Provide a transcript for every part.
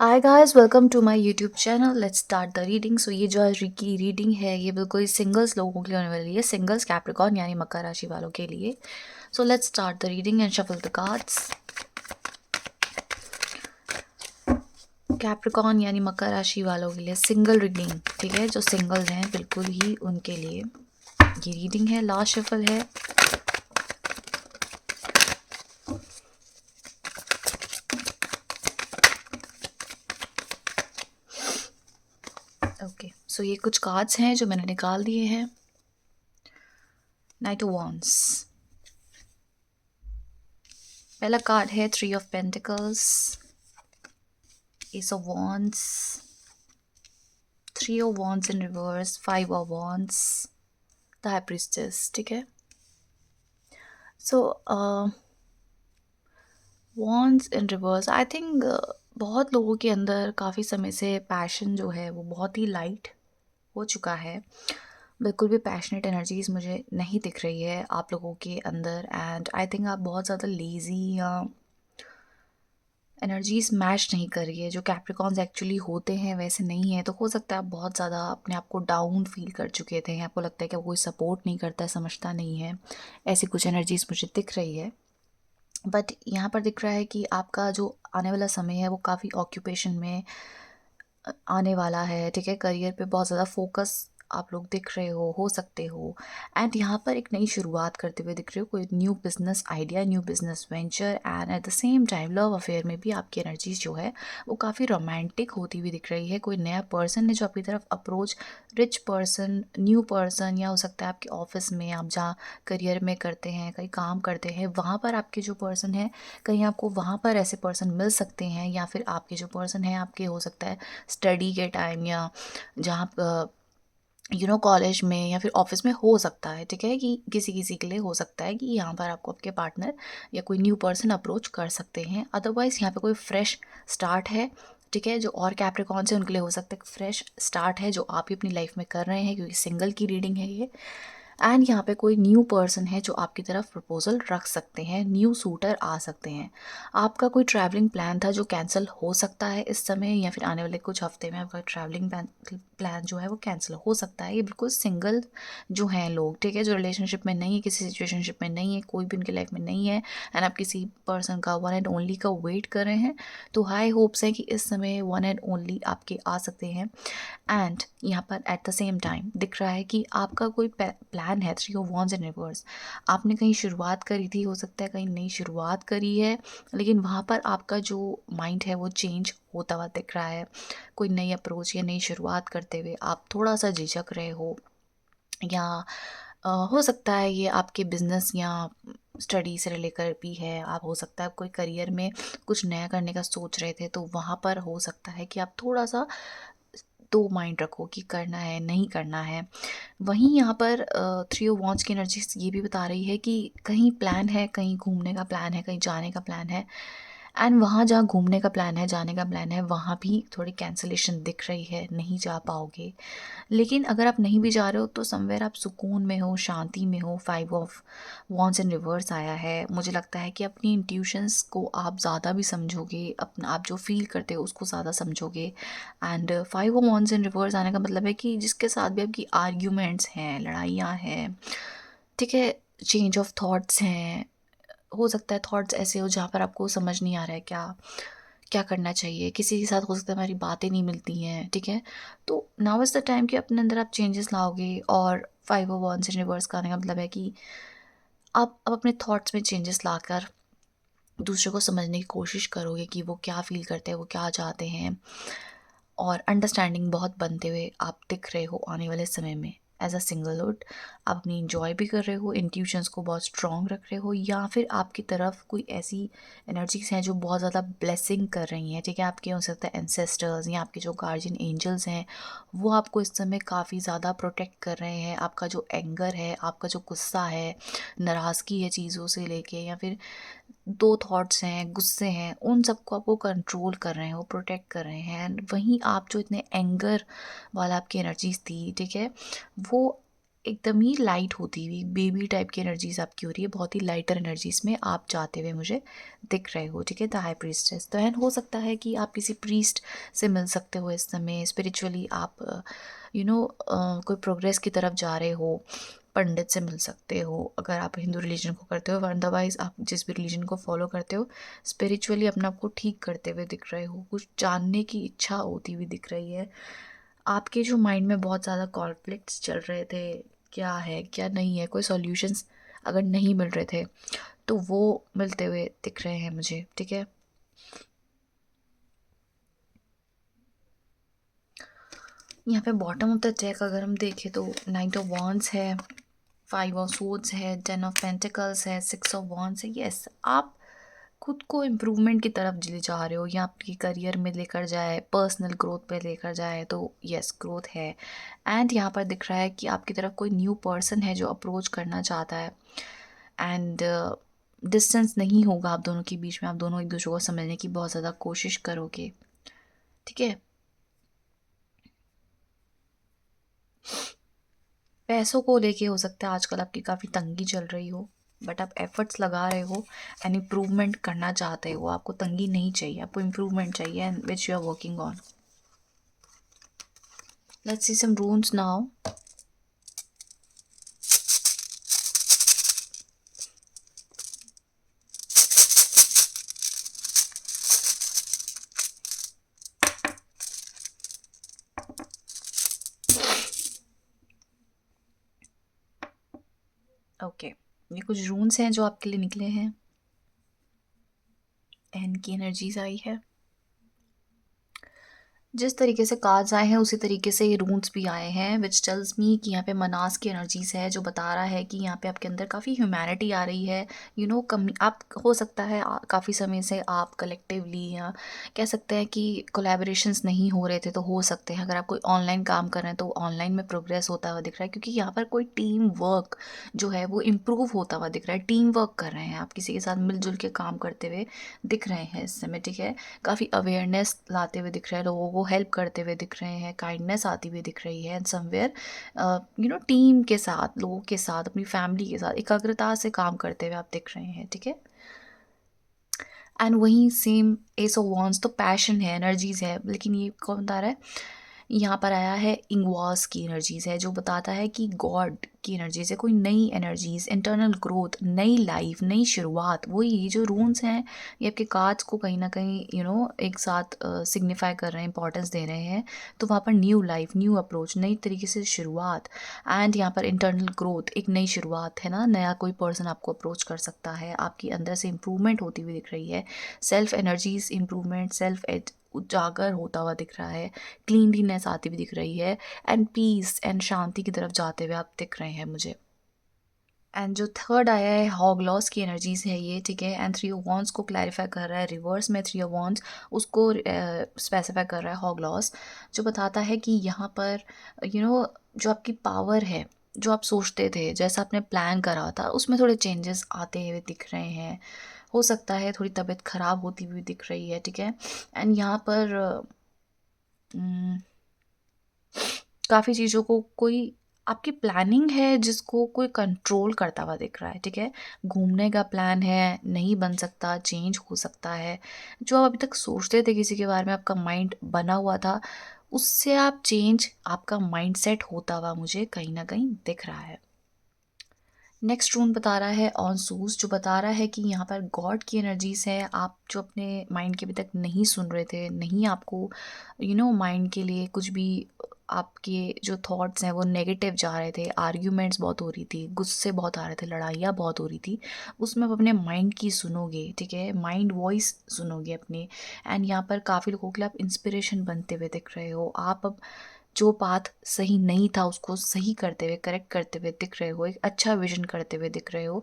Hi guys, welcome to my YouTube channel. Let's start the reading. So ये जो आज की रीडिंग है ये बिल्कुल सिंगल्स लोगों के लिए होने वाली है, सिंगल्स कैप्रिकॉर्न यानी मकर राशि वालों के लिए। So let's start the reading and shuffle the cards. Capricorn यानी मकर राशि वालों के लिए सिंगल रीडिंग, ठीक है। जो सिंगल्स हैं बिल्कुल ही उनके लिए ये रीडिंग है। लास्ट शफल है। ओके, सो ये कुछ कार्ड्स हैं जो मैंने निकाल दिए हैं। नाइट ऑफ वांड्स, पहला कार्ड है 3 of pentacles, S of wands, 3 of wands in reverse, 5 of wands, the high priestess, ठीक है। सो wands in reverse, I think बहुत लोगों के अंदर काफ़ी समय से पैशन जो है वो बहुत ही लाइट हो चुका है। बिल्कुल भी पैशनेट एनर्जीज मुझे नहीं दिख रही है आप लोगों के अंदर। एंड आई थिंक आप बहुत ज़्यादा लेज़ी या एनर्जीज मैच नहीं कर रही है। जो कैप्रिकॉन्स एक्चुअली होते हैं वैसे नहीं है। तो हो सकता है आप बहुत ज़्यादा अपने आप को डाउन फील कर चुके थे, आपको लगता है कि कोई सपोर्ट नहीं करता है, समझता नहीं है। ऐसी कुछ एनर्जीज मुझे दिख रही है। बट यहाँ पर दिख रहा है कि आपका जो आने वाला समय है वो काफ़ी ऑक्यूपेशन में आने वाला है, ठीक है। करियर पे बहुत ज़्यादा फोकस आप लोग दिख रहे हो सकते हो। एंड यहाँ पर एक नई शुरुआत करते हुए दिख रहे हो, कोई new business idea, new business venture. And at the same time love affair में भी आपकी एनर्जीज जो है वो काफ़ी रोमांटिक होती हुई दिख रही है। कोई नया पर्सन है जो आपकी तरफ approach, rich person, new person, या हो सकता है आपके ऑफिस में आप जहाँ करियर में करते हैं, कहीं काम करते हैं, वहाँ पर आपके जो पर्सन है, कहीं आपको वहाँ पर ऐसे पर्सन मिल सकते हैं। या फिर आपके जो पर्सन है आपके हो सकता है स्टडी के टाइम या जहाँ कॉलेज में या फिर ऑफिस में हो सकता है, ठीक है। कि किसी किसी के लिए हो सकता है कि यहाँ पर आपको आपके पार्टनर या कोई न्यू पर्सन अप्रोच कर सकते हैं। अदरवाइज़ यहाँ पे कोई फ्रेश स्टार्ट है, ठीक है। जो और कैप्रिकॉन से उनके लिए हो सकता है फ्रेश स्टार्ट है जो आप ही अपनी लाइफ में कर रहे हैं, क्योंकि सिंगल की रीडिंग है ये। एंड यहाँ पे कोई न्यू पर्सन है जो आपकी तरफ प्रपोजल रख सकते हैं, न्यू सूटर आ सकते हैं। आपका कोई ट्रैवलिंग प्लान था जो कैंसिल हो सकता है इस समय, या फिर आने वाले कुछ हफ्ते में आपका ट्रैवलिंग प्लान जो है वो कैंसिल हो सकता है। ये बिल्कुल सिंगल जो हैं लोग, ठीक है, जो रिलेशनशिप में नहीं है, किसी सिचुएशनशिप में नहीं है, कोई भी उनकी लाइफ में नहीं है, एंड आप किसी पर्सन का वन एंड ओनली का वेट कर रहे हैं, तो हाई होप्स है कि इस समय वन एंड ओनली आपके आ सकते हैं। एंड यहाँ पर एट द सेम टाइम दिख रहा है कि आपका कोई प्लान है, 3 ऑफ wands इन रिवर्स। आपने कहीं शुरुआत करी थी, हो सकता है कहीं नई शुरुआत करी है, लेकिन वहाँ पर आपका जो माइंड है वो चेंज होता हुआ दिख रहा है। कोई नई अप्रोच या नई शुरुआत करते हुए आप थोड़ा सा झिझक रहे हो, या हो सकता है ये आपके बिजनेस या स्टडी से लेकर भी है। आप हो सकता है कोई करियर में कुछ नया करने का सोच रहे थे, तो वहाँ पर हो सकता है कि आप थोड़ा सा दो माइंड रखो कि करना है नहीं करना है। वहीं यहाँ पर 3 ऑफ वॉन्ड्स की एनर्जी ये भी बता रही है कि कहीं प्लान है, कहीं घूमने का प्लान है, कहीं जाने का प्लान है। एंड वहाँ जहाँ घूमने का प्लान है, जाने का प्लान है, वहाँ भी थोड़ी कैंसलेशन दिख रही है, नहीं जा पाओगे। लेकिन अगर आप नहीं भी जा रहे हो तो समवेयर आप सुकून में हो, शांति में हो। 5 ऑफ वॉन्ड्स इन रिवर्स आया है। मुझे लगता है कि अपनी इंट्यूशंस को आप ज़्यादा भी समझोगे, अपना आप जो फील करते हो उसको ज़्यादा समझोगे। And 5 of wands in reverse आने का मतलब है कि जिसके साथ भी आपकी आर्ग्यूमेंट्स हैं, लड़ाइयाँ हैं, ठीक है, चेंज ऑफ थॉट्स हैं। हो सकता है थॉट्स ऐसे हो जहाँ पर आपको समझ नहीं आ रहा है क्या क्या करना चाहिए। किसी के साथ हो सकता है हमारी बातें नहीं मिलती हैं, ठीक है। तो नाउ इज़ द टाइम कि अपने अंदर आप चेंजेस लाओगे। और 5 ऑफ wands in रिवर्स का आने का मतलब है कि आप अब अपने थॉट्स में चेंजेस लाकर दूसरे को समझने की कोशिश करोगे कि वो क्या फ़ील करते हैं, वो क्या चाहते हैं। और अंडरस्टैंडिंग बहुत बनते हुए आप दिख रहे हो आने वाले समय में। एज अ सिंगलहुड आप अपनी इंजॉय भी कर रहे हो, इंट्यूशंस को बहुत स्ट्रॉन्ग रख रहे हो, या फिर आपकी तरफ कोई ऐसी एनर्जीज हैं जो बहुत ज़्यादा ब्लेसिंग कर रही हैं, ठीक है। आपके हो सकता है एंसेस्टर्स या आपके जो गार्जियन एंजल्स हैं वो आपको इस समय काफ़ी ज़्यादा प्रोटेक्ट कर रहे हैं। आपका जो एंगर है, आपका जो गुस्सा है, नाराज़गी है चीज़ों से लेके, या फिर दो थॉट्स हैं, गुस्से हैं, उन सबको आपको कंट्रोल कर रहे हैं, वो प्रोटेक्ट कर रहे हैं। एंड वहीं आप जो इतने एंगर वाला आपकी एनर्जीज थी, ठीक है, वो एकदम ही लाइट होती हुई बेबी टाइप की एनर्जीज आपकी हो रही है, बहुत ही लाइटर एनर्जीज में आप जाते हुए मुझे दिख रहे हो, ठीक है। द हाई प्रीस्टेस, तो एंड हो सकता है कि आप किसी प्रीस्ट से मिल सकते हो इस समय, स्पिरिचुअली आप कोई प्रोग्रेस की तरफ जा रहे हो, पंडित से मिल सकते हो अगर आप हिंदू रिलीजन को करते हो, अदरवाइज आप जिस भी रिलीजन को फॉलो करते हो, स्पिरिचुअली अपने आप को ठीक करते हुए दिख रहे हो, कुछ जानने की इच्छा होती हुई दिख रही है। आपके जो माइंड में बहुत ज़्यादा कॉन्फ्लिक्ट्स चल रहे थे, क्या है क्या नहीं है, कोई सॉल्यूशंस अगर नहीं मिल रहे थे तो वो मिलते हुए दिख रहे हैं मुझे, ठीक है। यहाँ पे बॉटम ऑफ द डेक अगर हम देखें तो नाइट ऑफ वॉन्ड्स है, 5 ऑफ सोर्ड्स है, 10 ऑफ पेंटिकल्स है, 6 ऑफ वॉन्ड्स है। यस, आप खुद को इम्प्रूवमेंट की तरफ ले जा रहे हो, या आपकी करियर में लेकर जाए, पर्सनल ग्रोथ पे लेकर जाए, तो यस ग्रोथ है। एंड यहाँ पर दिख रहा है कि आपकी तरफ कोई न्यू पर्सन है जो अप्रोच करना चाहता है, एंड डिस्टेंस नहीं होगा आप दोनों के बीच में, आप दोनों एक दूसरे को समझने की बहुत ज़्यादा कोशिश करोगे, ठीक है। पैसों को लेके हो सकता है आजकल आपकी काफ़ी तंगी चल रही हो, बट आप एफर्ट्स लगा रहे हो एंड इम्प्रूवमेंट करना चाहते हो, आपको तंगी नहीं चाहिए, आपको इम्प्रूवमेंट चाहिए, and which you are working on. Let's see some runes now. Okay, ये कुछ रून्स हैं जो आपके लिए निकले हैं, एंड की एनर्जीज आई है। जिस तरीके से कार्ड्स आए हैं उसी तरीके से ये रून्स भी आए हैं, विच टेल्स मी कि यहाँ पे मनास की एनर्जीज है, जो बता रहा है कि यहाँ पे आपके अंदर काफ़ी ह्यूमैनिटी आ रही है। कम आप हो सकता है काफ़ी समय से आप कलेक्टिवली, या कह सकते हैं कि कोलैबोरेशंस नहीं हो रहे थे, तो हो सकते हैं अगर आप कोई ऑनलाइन काम कर रहे हैं तो ऑनलाइन में प्रोग्रेस होता हुआ दिख रहा है, क्योंकि यहाँ पर कोई टीम वर्क जो है वो इम्प्रूव होता हुआ दिख रहा है, टीम वर्क कर रहे हैं, आप किसी के साथ मिलजुल के काम करते हुए दिख रहे हैं इस समय, ठीक है। काफ़ी अवेयरनेस लाते हुए दिख रहे हैं, लोगों को हेल्प करते हुए दिख रहे हैं, काइंडनेस आती हुई दिख रही है, एंड समवेयर टीम के साथ, लोगों के साथ, अपनी फैमिली के साथ एकाग्रता से काम करते हुए आप दिख रहे हैं, ठीक है। एंड वहीं सेम एस ऑफ वॉन्ड्स तो पैशन है, एनर्जीज है, लेकिन ये कौन बता रहा है, यहाँ पर आया है इंगवास की एनर्जीज है, जो बताता है कि गॉड की एनर्जीज है, कोई नई एनर्जीज, इंटरनल ग्रोथ, नई लाइफ, नई शुरुआत। वही ये जो रून्स हैं ये आपके कार्ड्स को कहीं ना कहीं एक साथ सिग्निफाई कर रहे हैं, इंपॉर्टेंस दे रहे हैं, तो वहाँ पर न्यू लाइफ, न्यू अप्रोच, नई तरीके से शुरुआत, एंड यहाँ पर इंटरनल ग्रोथ, एक नई शुरुआत है ना, नया कोई पर्सन आपको अप्रोच कर सकता है, आपकी अंदर से इम्प्रूवमेंट होती हुई दिख रही है, सेल्फ एनर्जीज इम्प्रूवमेंट, सेल्फ उजागर होता हुआ दिख रहा है, क्लीनलीनेस आती हुई दिख रही है, एंड पीस एंड शांति की तरफ जाते हुए आप दिख रहे हैं मुझे। एंड जो थर्ड आया है हॉगलॉस की एनर्जीज है ये, ठीक है। एंड 3 ऑफ वॉन्ड्स को क्लैरिफाई कर रहा है, रिवर्स में 3 ऑफ वॉन्ड्स उसको स्पेसिफाई कर रहा है हॉगलॉस, जो बताता है कि यहाँ पर जो आपकी पावर है, जो आप सोचते थे, जैसा आपने प्लान करा था, उसमें थोड़े चेंजेस आते हुए दिख रहे हैं, हो सकता है थोड़ी तबीयत ख़राब होती हुई दिख रही है, ठीक है। एंड यहाँ पर काफ़ी चीज़ों को कोई आपकी प्लानिंग है जिसको कोई कंट्रोल करता हुआ दिख रहा है, ठीक है। घूमने का प्लान है, नहीं बन सकता, चेंज हो सकता है, जो आप अभी तक सोचते थे किसी के बारे में, आपका माइंड बना हुआ था, उससे आप चेंज, आपका माइंड सेट होता हुआ मुझे कहीं ना कहीं दिख रहा है। नेक्स्ट रून बता रहा है ऑन सूज, जो बता रहा है कि यहाँ पर गॉड की एनर्जीज है, आप जो अपने माइंड के अभी तक नहीं सुन रहे थे, नहीं आपको माइंड के लिए कुछ भी, आपके जो थॉट्स हैं वो नेगेटिव जा रहे थे, आर्ग्यूमेंट्स बहुत हो रही थी, गुस्से बहुत आ रहे थे, लड़ाइयाँ बहुत हो रही थी, उसमें आप अपने माइंड की सुनोगे, ठीक है, माइंड वॉइस सुनोगे अपने। एंड यहाँ पर काफ़ी लोगों के लिए आप इंस्पिरेशन बनते हुए दिख रहे हो, आप अब जो पाथ सही नहीं था उसको सही करते हुए, करेक्ट करते हुए दिख रहे हो, एक अच्छा विजन करते हुए दिख रहे हो,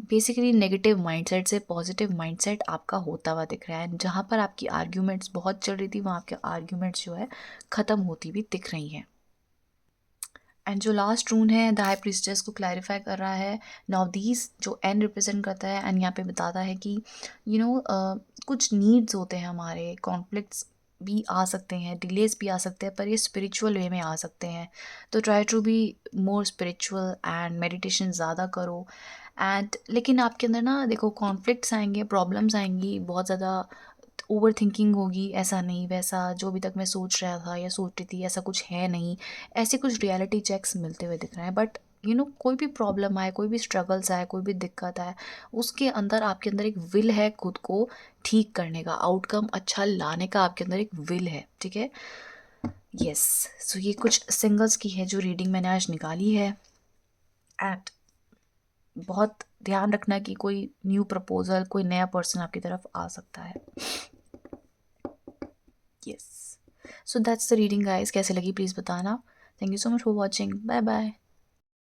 बेसिकली नेगेटिव माइंडसेट से पॉजिटिव माइंडसेट आपका होता हुआ दिख रहा है। जहाँ पर आपकी आर्ग्यूमेंट्स बहुत चल रही थी, वहाँ आपके आर्ग्यूमेंट्स जो है ख़त्म होती हुई दिख रही हैं। एंड जो लास्ट रून है द हाई प्रीस्टेस को क्लैरिफाई कर रहा है, नाउ दीज जो एन रिप्रेजेंट करता है, एंड यहाँ पे बताता है कि कुछ नीड्स होते हैं हमारे, कॉन्फ्लिक्ट्स भी आ सकते हैं, डिलेज भी आ सकते हैं, पर ये स्पिरिचुअल वे में आ सकते हैं। तो try to be more spiritual and meditation ज़्यादा करो। एंड लेकिन आपके अंदर ना देखो कॉन्फ्लिक्ट्स आएंगे, प्रॉब्लम्स आएंगी, बहुत ज़्यादा ओवर थिंकिंग होगी, ऐसा नहीं वैसा जो अभी तक मैं सोच रहा था या सोच रही थी ऐसा कुछ है नहीं, ऐसे कुछ रियलिटी चेक्स मिलते हुए दिख रहे हैं। बट कोई भी प्रॉब्लम आए, कोई भी स्ट्रगल्स आए, कोई भी दिक्कत आए, उसके अंदर आपके अंदर एक विल है खुद को ठीक करने का, आउटकम अच्छा लाने का आपके अंदर एक विल है, ठीक है। यस। सो ये कुछ सिंगल्स की है जो रीडिंग मैंने आज निकाली है। एंड बहुत ध्यान रखना कि कोई न्यू प्रपोजल, कोई नया पर्सन आपकी तरफ आ सकता है। Yes. So that's the reading guys. कैसे लगी प्लीज़ बताना। Thank you so much for watching. Bye bye.